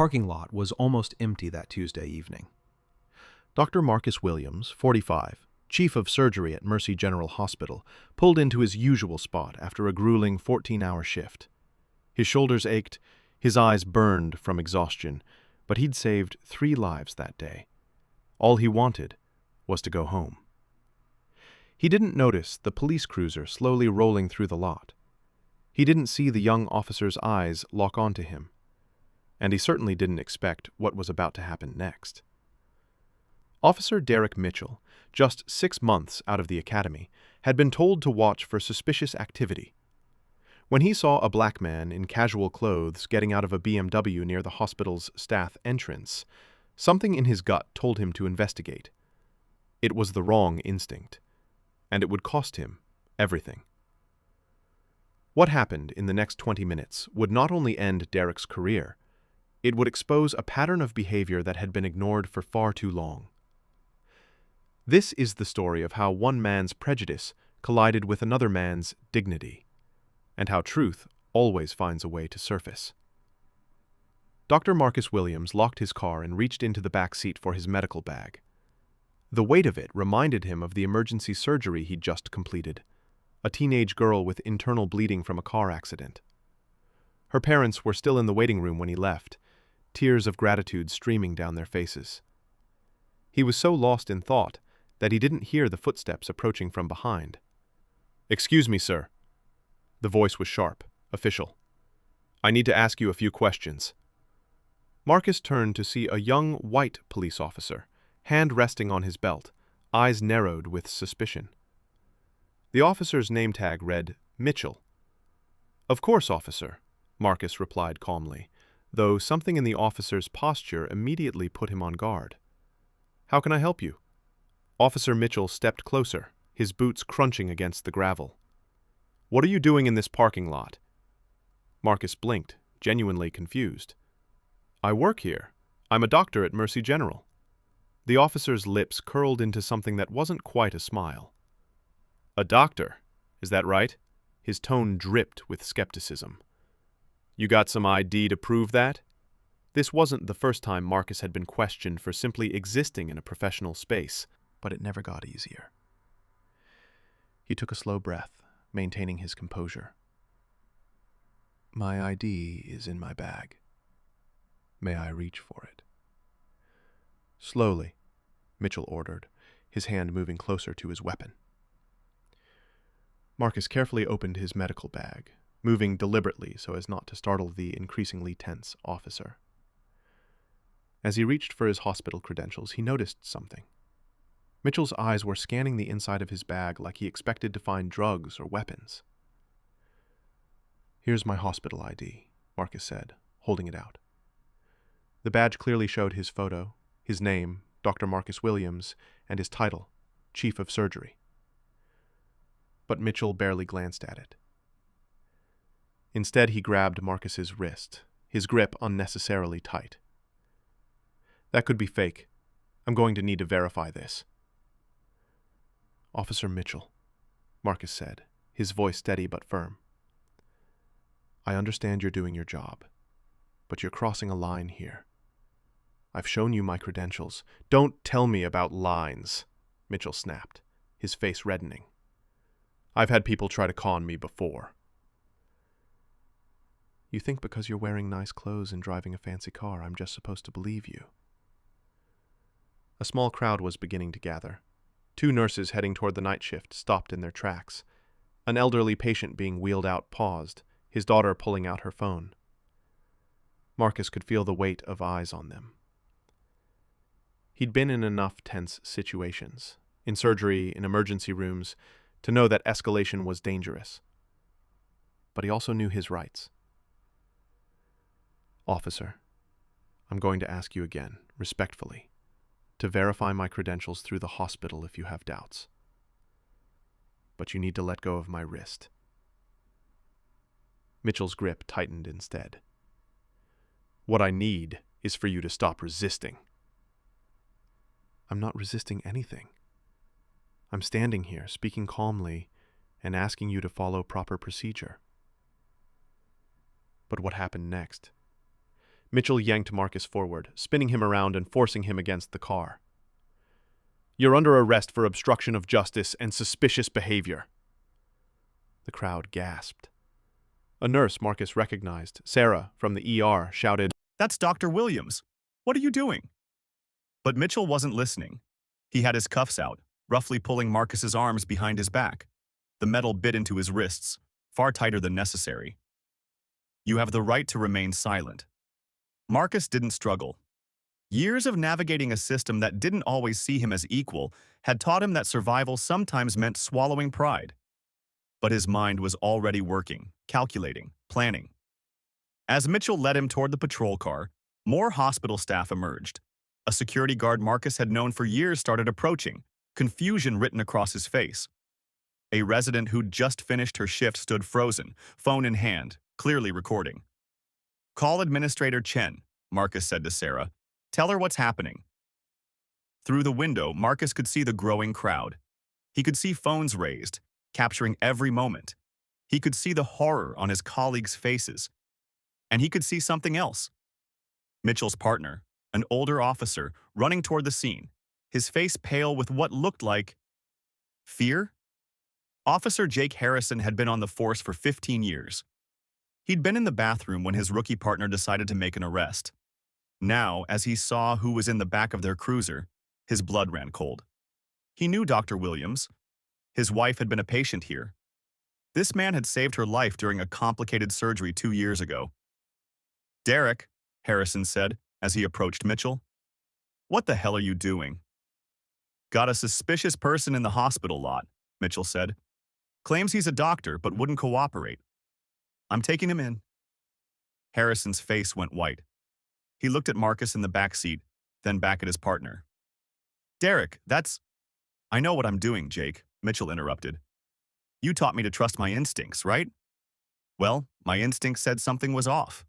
Parking lot was almost empty that Tuesday evening. Dr. Marcus Williams, 45, chief of surgery at Mercy General Hospital, pulled into his usual spot after a grueling 14-hour shift. His shoulders ached, his eyes burned from exhaustion, but he'd saved 3 lives that day. All he wanted was to go home. He didn't notice the police cruiser slowly rolling through the lot. He didn't see the young officer's eyes lock onto him. And he certainly didn't expect what was about to happen next. Officer Derek Mitchell, just 6 months out of the academy, had been told to watch for suspicious activity. When he saw a black man in casual clothes getting out of a BMW near the hospital's staff entrance, something in his gut told him to investigate. It was the wrong instinct, and it would cost him everything. What happened in the next 20 minutes would not only end Derek's career, it would expose a pattern of behavior that had been ignored for far too long. This is the story of how one man's prejudice collided with another man's dignity, and how truth always finds a way to surface. Dr. Marcus Williams locked his car and reached into the back seat for his medical bag. The weight of it reminded him of the emergency surgery he'd just completed, a teenage girl with internal bleeding from a car accident. Her parents were still in the waiting room when he left, tears of gratitude streaming down their faces. He was so lost in thought that he didn't hear the footsteps approaching from behind. "Excuse me, sir." The voice was sharp, official. "I need to ask you a few questions." Marcus turned to see a young white police officer, hand resting on his belt, eyes narrowed with suspicion. The officer's name tag read Mitchell. "Of course, officer," Marcus replied calmly, though something in the officer's posture immediately put him on guard. "How can I help you?" Officer Mitchell stepped closer, his boots crunching against the gravel. "What are you doing in this parking lot?" Marcus blinked, genuinely confused. "I work here. I'm a doctor at Mercy General." The officer's lips curled into something that wasn't quite a smile. "A doctor, is that right?" His tone dripped with skepticism. "You got some ID to prove that?" This wasn't the first time Marcus had been questioned for simply existing in a professional space, but it never got easier. He took a slow breath, maintaining his composure. "My ID is in my bag. May I reach for it?" "Slowly," Mitchell ordered, his hand moving closer to his weapon. Marcus carefully opened his medical bag, moving deliberately so as not to startle the increasingly tense officer. As he reached for his hospital credentials, he noticed something. Mitchell's eyes were scanning the inside of his bag like he expected to find drugs or weapons. "Here's my hospital ID," Marcus said, holding it out. The badge clearly showed his photo, his name, Dr. Marcus Williams, and his title, Chief of Surgery. But Mitchell barely glanced at it. Instead, he grabbed Marcus's wrist, his grip unnecessarily tight. "That could be fake. I'm going to need to verify this." "Officer Mitchell," Marcus said, his voice steady but firm. "I understand you're doing your job, but you're crossing a line here. I've shown you my credentials." "Don't tell me about lines," Mitchell snapped, his face reddening. "I've had people try to con me before." "You think because you're wearing nice clothes and driving a fancy car, I'm just supposed to believe you?" A small crowd was beginning to gather. 2 nurses heading toward the night shift stopped in their tracks. An elderly patient being wheeled out paused, his daughter pulling out her phone. Marcus could feel the weight of eyes on them. He'd been in enough tense situations, in surgery, in emergency rooms, to know that escalation was dangerous. But he also knew his rights. "Officer, I'm going to ask you again, respectfully, to verify my credentials through the hospital if you have doubts. But you need to let go of my wrist." Mitchell's grip tightened instead. "What I need is for you to stop resisting." "I'm not resisting anything. I'm standing here, speaking calmly, and asking you to follow proper procedure." But what happened next? Mitchell yanked Marcus forward, spinning him around and forcing him against the car. "You're under arrest for obstruction of justice and suspicious behavior." The crowd gasped. A nurse Marcus recognized, Sarah, from the ER, shouted, "That's Dr. Williams. What are you doing?" But Mitchell wasn't listening. He had his cuffs out, roughly pulling Marcus's arms behind his back. The metal bit into his wrists, far tighter than necessary. "You have the right to remain silent." Marcus didn't struggle. Years of navigating a system that didn't always see him as equal had taught him that survival sometimes meant swallowing pride. But his mind was already working, calculating, planning. As Mitchell led him toward the patrol car, more hospital staff emerged. A security guard Marcus had known for years started approaching, confusion written across his face. A resident who'd just finished her shift stood frozen, phone in hand, clearly recording. "Call Administrator Chen," Marcus said to Sarah. "Tell her what's happening." Through the window, Marcus could see the growing crowd. He could see phones raised, capturing every moment. He could see the horror on his colleagues' faces. And he could see something else. Mitchell's partner, an older officer, running toward the scene, his face pale with what looked like fear. Officer Jake Harrison had been on the force for 15 years. He'd been in the bathroom when his rookie partner decided to make an arrest. Now, as he saw who was in the back of their cruiser, his blood ran cold. He knew Dr. Williams. His wife had been a patient here. This man had saved her life during a complicated surgery 2 years ago. "Derek," Harrison said as he approached Mitchell. "What the hell are you doing?" "Got a suspicious person in the hospital lot," Mitchell said. "Claims he's a doctor but wouldn't cooperate. I'm taking him in." Harrison's face went white. He looked at Marcus in the back seat, then back at his partner. "Derek, that's—" "I know what I'm doing, Jake," Mitchell interrupted. "You taught me to trust my instincts, right? Well, my instincts said something was off."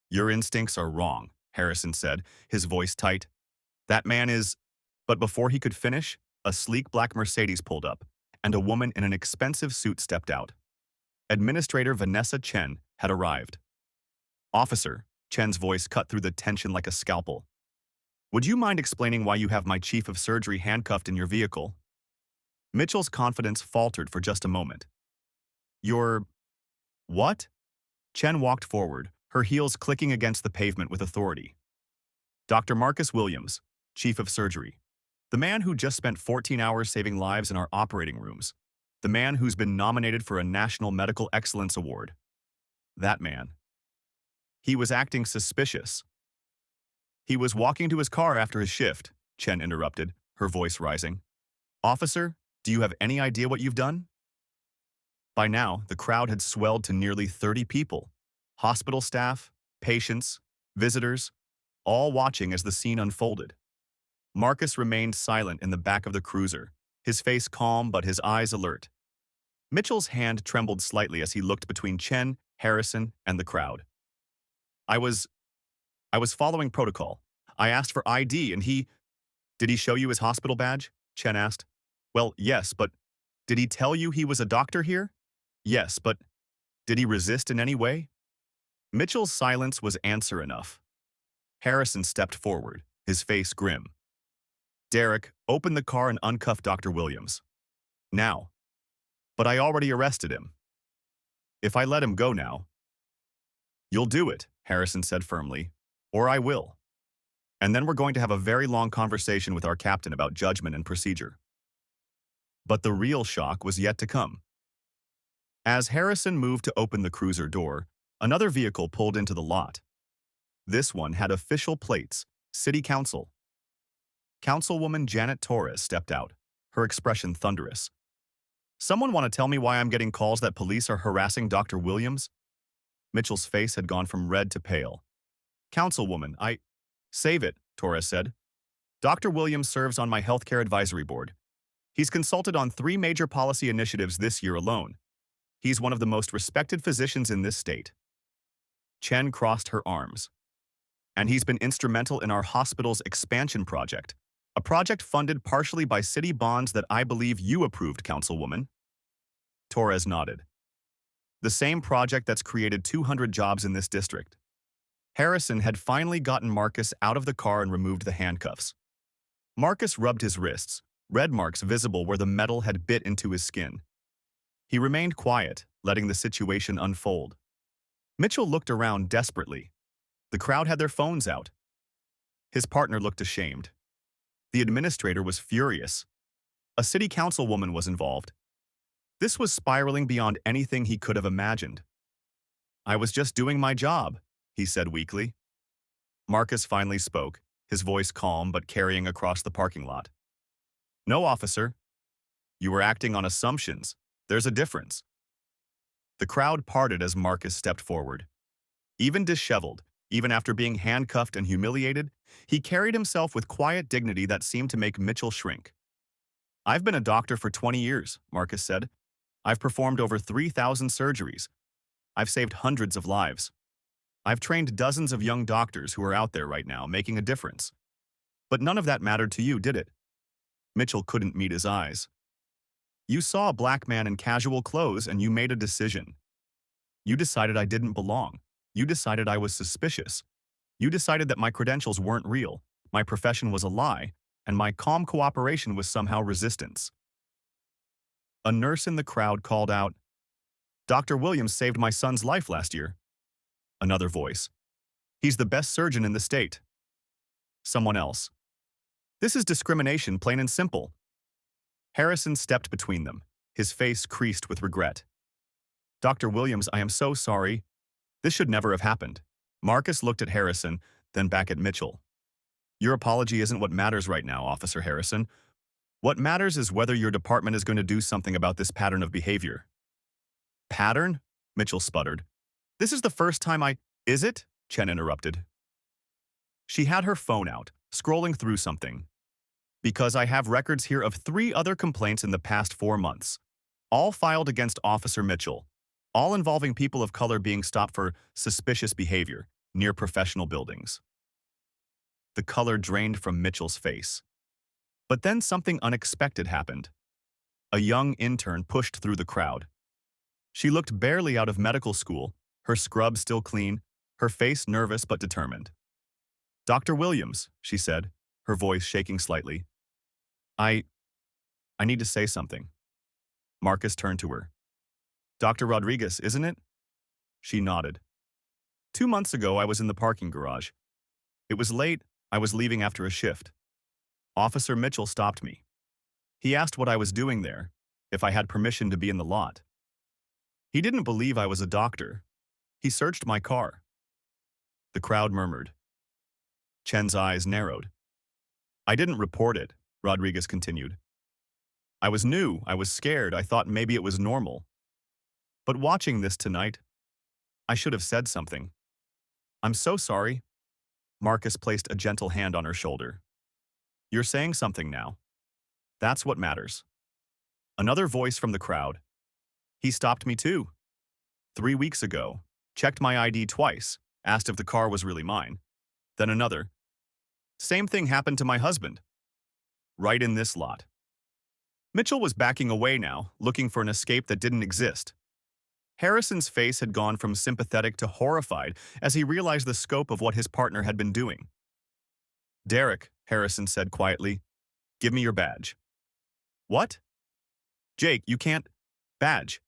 "Your instincts are wrong," Harrison said, his voice tight. "That man is—" But before he could finish, a sleek black Mercedes pulled up, and a woman in an expensive suit stepped out. Administrator Vanessa Chen had arrived. "Officer," Chen's voice cut through the tension like a scalpel. "Would you mind explaining why you have my chief of surgery handcuffed in your vehicle?" Mitchell's confidence faltered for just a moment. "You're— What?" Chen walked forward, her heels clicking against the pavement with authority. "Dr. Marcus Williams, chief of surgery. The man who just spent 14 hours saving lives in our operating rooms. The man who's been nominated for a National Medical Excellence Award. That man. He was acting suspicious." "He was walking to his car after his shift," Chen interrupted, her voice rising. "Officer, do you have any idea what you've done?" By now, the crowd had swelled to nearly 30 people. Hospital staff, patients, visitors, all watching as the scene unfolded. Marcus remained silent in the back of the cruiser, his face calm but his eyes alert. Mitchell's hand trembled slightly as he looked between Chen, Harrison, and the crowd. I was following protocol. I asked for ID and he—" "Did he show you his hospital badge?" Chen asked. "Well, yes, but did he tell you he was a doctor here?" "Yes, but did he resist in any way?" Mitchell's silence was answer enough. Harrison stepped forward, his face grim. "Derek, open the car and uncuff Dr. Williams. Now." "But I already arrested him." "If I let him go now—" "You'll do it," Harrison said firmly, "or I will. And then we're going to have a very long conversation with our captain about judgment and procedure." But the real shock was yet to come. As Harrison moved to open the cruiser door, another vehicle pulled into the lot. This one had official plates, City Council. Councilwoman Janet Torres stepped out, her expression thunderous. "Someone want to tell me why I'm getting calls that police are harassing Dr. Williams?" Mitchell's face had gone from red to pale. "Councilwoman, Save it," Torres said. "Dr. Williams serves on my healthcare advisory board. He's consulted on 3 major policy initiatives this year alone. He's one of the most respected physicians in this state." Chen crossed her arms. "And he's been instrumental in our hospital's expansion project, a project funded partially by city bonds that I believe you approved, Councilwoman." Torres nodded. "The same project that's created 200 jobs in this district." Harrison had finally gotten Marcus out of the car and removed the handcuffs. Marcus rubbed his wrists, red marks visible where the metal had bit into his skin. He remained quiet, letting the situation unfold. Mitchell looked around desperately. The crowd had their phones out. His partner looked ashamed. The administrator was furious. A city councilwoman was involved. This was spiraling beyond anything he could have imagined. "I was just doing my job," he said weakly. Marcus finally spoke, his voice calm but carrying across the parking lot. "No, officer. You were acting on assumptions. There's a difference." The crowd parted as Marcus stepped forward. Even disheveled, even after being handcuffed and humiliated, he carried himself with quiet dignity that seemed to make Mitchell shrink. "I've been a doctor for 20 years, Marcus said. "I've performed over 3,000 surgeries. I've saved hundreds of lives. I've trained dozens of young doctors who are out there right now making a difference. But none of that mattered to you, did it?" Mitchell couldn't meet his eyes. "You saw a black man in casual clothes and you made a decision. You decided I didn't belong. You decided I was suspicious. You decided that my credentials weren't real, my profession was a lie, and my calm cooperation was somehow resistance." A nurse in the crowd called out, "Dr. Williams saved my son's life last year." Another voice, "He's the best surgeon in the state." Someone else, "This is discrimination, plain and simple." Harrison stepped between them, his face creased with regret. "Dr. Williams, I am so sorry. This should never have happened." Marcus looked at Harrison, then back at Mitchell. "Your apology isn't what matters right now, Officer Harrison. What matters is whether your department is going to do something about this pattern of behavior." "Pattern?" Mitchell sputtered. "This is the first time I—" "Is it?" Chen interrupted. She had her phone out, scrolling through something. "Because I have records here of 3 other complaints in the past 4 months, all filed against Officer Mitchell, all involving people of color being stopped for suspicious behavior near professional buildings." The color drained from Mitchell's face. But then something unexpected happened. A young intern pushed through the crowd. She looked barely out of medical school, her scrub still clean, her face nervous but determined. "Dr. Williams," she said, her voice shaking slightly. I need to say something." Marcus turned to her. "Dr. Rodriguez, isn't it?" She nodded. 2 months ago, I was in the parking garage. It was late, I was leaving after a shift. Officer Mitchell stopped me. He asked what I was doing there, if I had permission to be in the lot. He didn't believe I was a doctor. He searched my car." The crowd murmured. Chen's eyes narrowed. "I didn't report it," Rodriguez continued. "I was new, I was scared, I thought maybe it was normal. But watching this tonight, I should have said something. I'm so sorry." Marcus placed a gentle hand on her shoulder. "You're saying something now. That's what matters." Another voice from the crowd. "He stopped me too. 3 weeks ago, checked my ID twice, asked if the car was really mine. Then another. Same thing happened to my husband. Right in this lot." Mitchell was backing away now, looking for an escape that didn't exist. Harrison's face had gone from sympathetic to horrified as he realized the scope of what his partner had been doing. "Derek," Harrison said quietly, "give me your badge." "What?" "Jake, you can't—" "Badge.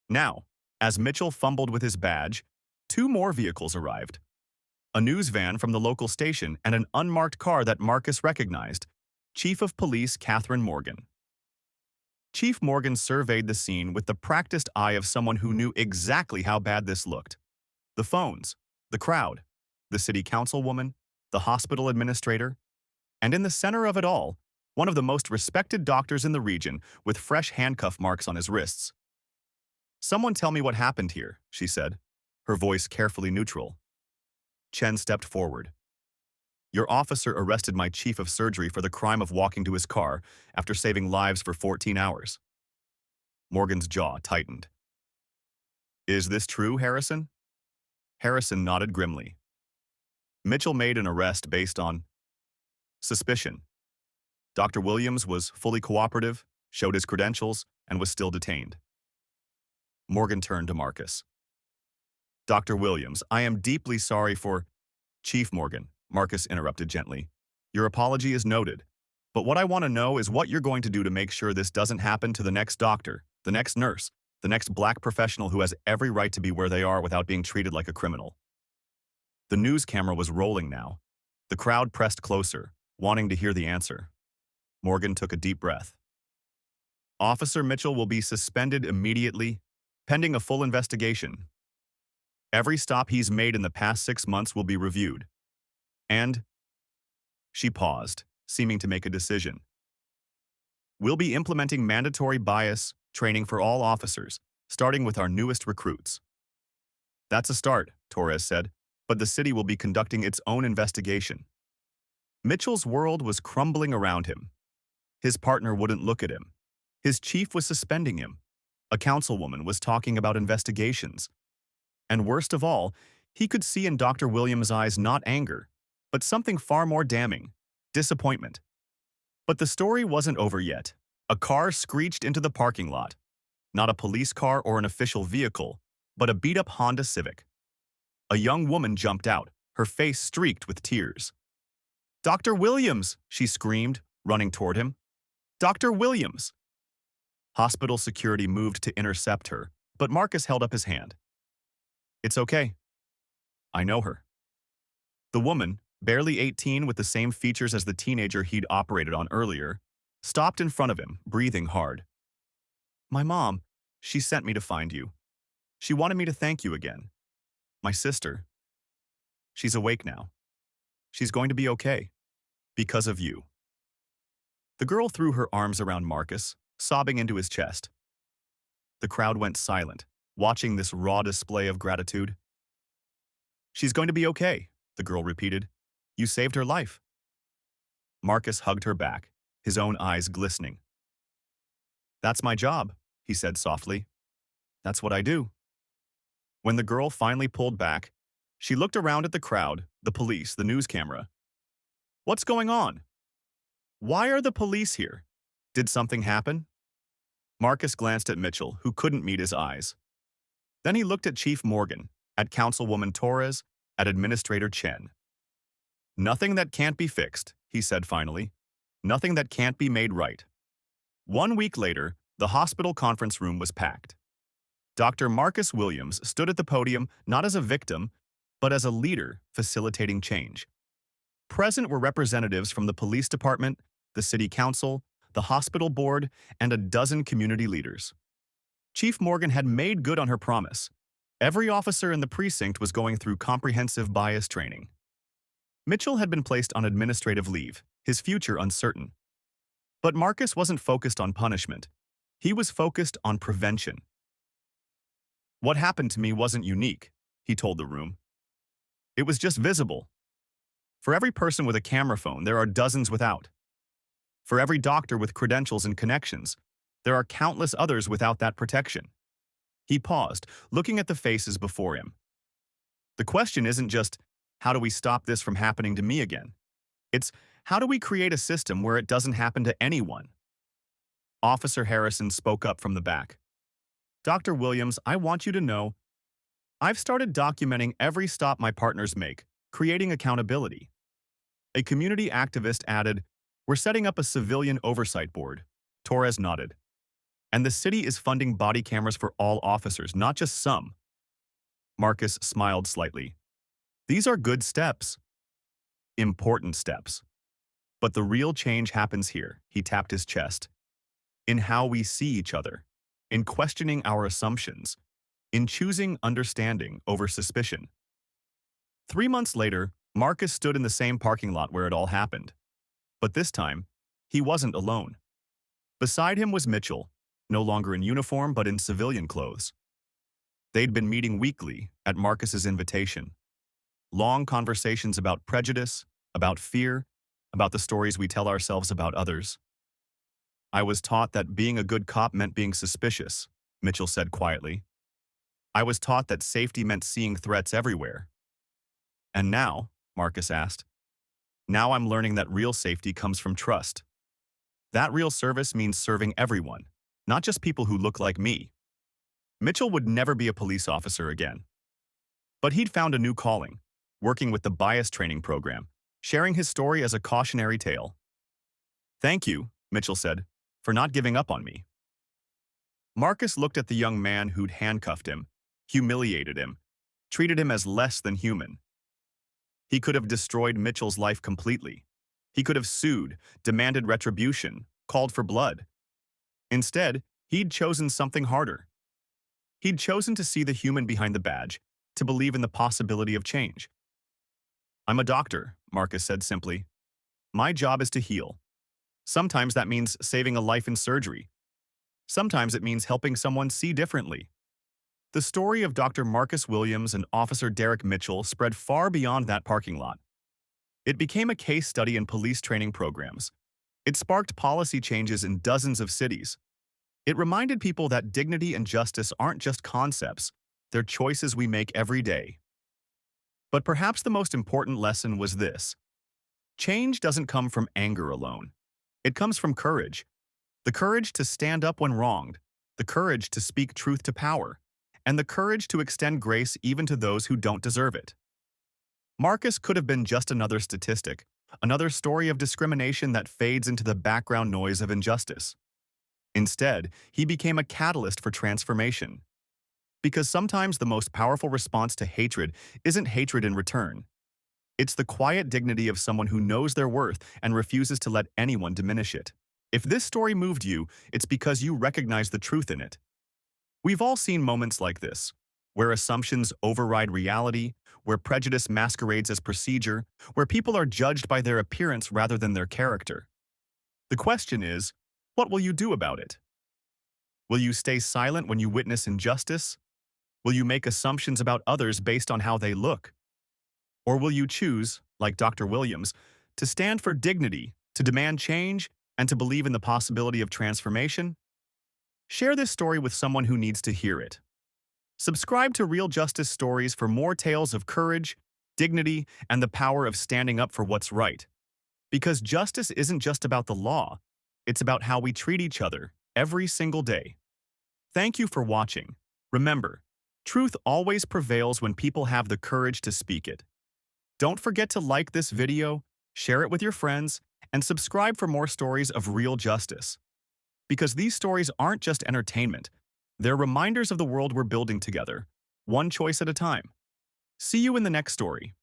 Now." As Mitchell fumbled with his badge, 2 more vehicles arrived. A news van from the local station and an unmarked car that Marcus recognized, Chief of Police Catherine Morgan. Chief Morgan surveyed the scene with the practiced eye of someone who knew exactly how bad this looked. The phones, the crowd, the city councilwoman, the hospital administrator, and in the center of it all, one of the most respected doctors in the region with fresh handcuff marks on his wrists. "Someone tell me what happened here," she said, her voice carefully neutral. Chen stepped forward. "Your officer arrested my chief of surgery for the crime of walking to his car after saving lives for 14 hours. Morgan's jaw tightened. "Is this true, Harrison?" Harrison nodded grimly. "Mitchell made an arrest based on suspicion. Dr. Williams was fully cooperative, showed his credentials, and was still detained." Morgan turned to Marcus. "Dr. Williams, I am deeply sorry for—" Chief Morgan, Marcus interrupted gently. Your apology is noted. But what I want to know is what you're going to do to make sure this doesn't happen to the next doctor, the next nurse, the next black professional who has every right to be where they are without being treated like a criminal. The news camera was rolling now. The crowd pressed closer, wanting to hear the answer. Morgan took a deep breath. Officer Mitchell will be suspended immediately, pending a full investigation. Every stop he's made in the past 6 months will be reviewed. And she paused, seeming to make a decision. We'll be implementing mandatory bias training for all officers, starting with our newest recruits. That's a start, Torres said, but the city will be conducting its own investigation. Mitchell's world was crumbling around him. His partner wouldn't look at him. His chief was suspending him. A councilwoman was talking about investigations. And worst of all, he could see in Dr. Williams' eyes not anger, but something far more damning, disappointment. But the story wasn't over yet. A car screeched into the parking lot. Not a police car or an official vehicle, but a beat-up Honda Civic. A young woman jumped out, her face streaked with tears. Dr. Williams, she screamed, running toward him. Dr. Williams! Hospital security moved to intercept her, but Marcus held up his hand. It's okay. I know her. The woman, barely 18 with the same features as the teenager he'd operated on earlier, stopped in front of him, breathing hard. My mom, she sent me to find you. She wanted me to thank you again. My sister. She's awake now. She's going to be okay. Because of you. The girl threw her arms around Marcus, sobbing into his chest. The crowd went silent, watching this raw display of gratitude. She's going to be okay, the girl repeated. You saved her life. Marcus hugged her back, his own eyes glistening. That's my job, he said softly. That's what I do. When the girl finally pulled back, she looked around at the crowd, the police, the news camera. What's going on? Why are the police here? Did something happen? Marcus glanced at Mitchell, who couldn't meet his eyes. Then he looked at Chief Morgan, at Councilwoman Torres, at Administrator Chen. Nothing that can't be fixed, he said finally. Nothing that can't be made right. 1 week later, the hospital conference room was packed. Dr. Marcus Williams stood at the podium not as a victim, but as a leader facilitating change. Present were representatives from the police department, the city council, the hospital board, and a dozen community leaders. Chief Morgan had made good on her promise. Every officer in the precinct was going through comprehensive bias training. Mitchell had been placed on administrative leave, his future uncertain. But Marcus wasn't focused on punishment. He was focused on prevention. What happened to me wasn't unique, he told the room. It was just visible. For every person with a camera phone, there are dozens without. For every doctor with credentials and connections, there are countless others without that protection. He paused, looking at the faces before him. The question isn't just, how do we stop this from happening to me again? It's, how do we create a system where it doesn't happen to anyone? Officer Harrison spoke up from the back. Dr. Williams, I want you to know, I've started documenting every stop my partners make, creating accountability. A community activist added, we're setting up a civilian oversight board. Torres nodded. And the city is funding body cameras for all officers, not just some. Marcus smiled slightly. These are good steps. Important steps. But the real change happens here, he tapped his chest. In how we see each other. In questioning our assumptions. In choosing understanding over suspicion. 3 months later, Marcus stood in the same parking lot where it all happened. But this time, he wasn't alone. Beside him was Mitchell, no longer in uniform but in civilian clothes. They'd been meeting weekly at Marcus's invitation. Long conversations about prejudice, about fear, about the stories we tell ourselves about others. I was taught that being a good cop meant being suspicious, Mitchell said quietly. I was taught that safety meant seeing threats everywhere. And now, Marcus asked, now I'm learning that real safety comes from trust. That real service means serving everyone, not just people who look like me. Mitchell would never be a police officer again. But he'd found a new calling, working with the bias training program, sharing his story as a cautionary tale. "Thank you," Mitchell said, "for not giving up on me." Marcus looked at the young man who'd handcuffed him, humiliated him, treated him as less than human. He could have destroyed Mitchell's life completely. He could have sued, demanded retribution, called for blood. Instead, he'd chosen something harder. He'd chosen to see the human behind the badge, to believe in the possibility of change. "I'm a doctor," Marcus said simply. "My job is to heal. Sometimes that means saving a life in surgery. Sometimes it means helping someone see differently." The story of Dr. Marcus Williams and Officer Derek Mitchell spread far beyond that parking lot. It became a case study in police training programs. It sparked policy changes in dozens of cities. It reminded people that dignity and justice aren't just concepts, they're choices we make every day. But perhaps the most important lesson was this: change doesn't come from anger alone. It comes from courage. The courage to stand up when wronged, the courage to speak truth to power, and the courage to extend grace even to those who don't deserve it. Marcus could have been just another statistic, another story of discrimination that fades into the background noise of injustice. Instead, he became a catalyst for transformation. Because sometimes the most powerful response to hatred isn't hatred in return. It's the quiet dignity of someone who knows their worth and refuses to let anyone diminish it. If this story moved you, it's because you recognize the truth in it. We've all seen moments like this, where assumptions override reality, where prejudice masquerades as procedure, where people are judged by their appearance rather than their character. The question is, what will you do about it? Will you stay silent when you witness injustice? Will you make assumptions about others based on how they look? Or will you choose, like Dr. Williams, to stand for dignity, to demand change, and to believe in the possibility of transformation? Share this story with someone who needs to hear it. Subscribe to Real Justice Stories for more tales of courage, dignity, and the power of standing up for what's right. Because justice isn't just about the law, it's about how we treat each other every single day. Thank you for watching. Remember, truth always prevails when people have the courage to speak it. Don't forget to like this video, share it with your friends, and subscribe for more stories of real justice. Because these stories aren't just entertainment, they're reminders of the world we're building together, one choice at a time. See you in the next story.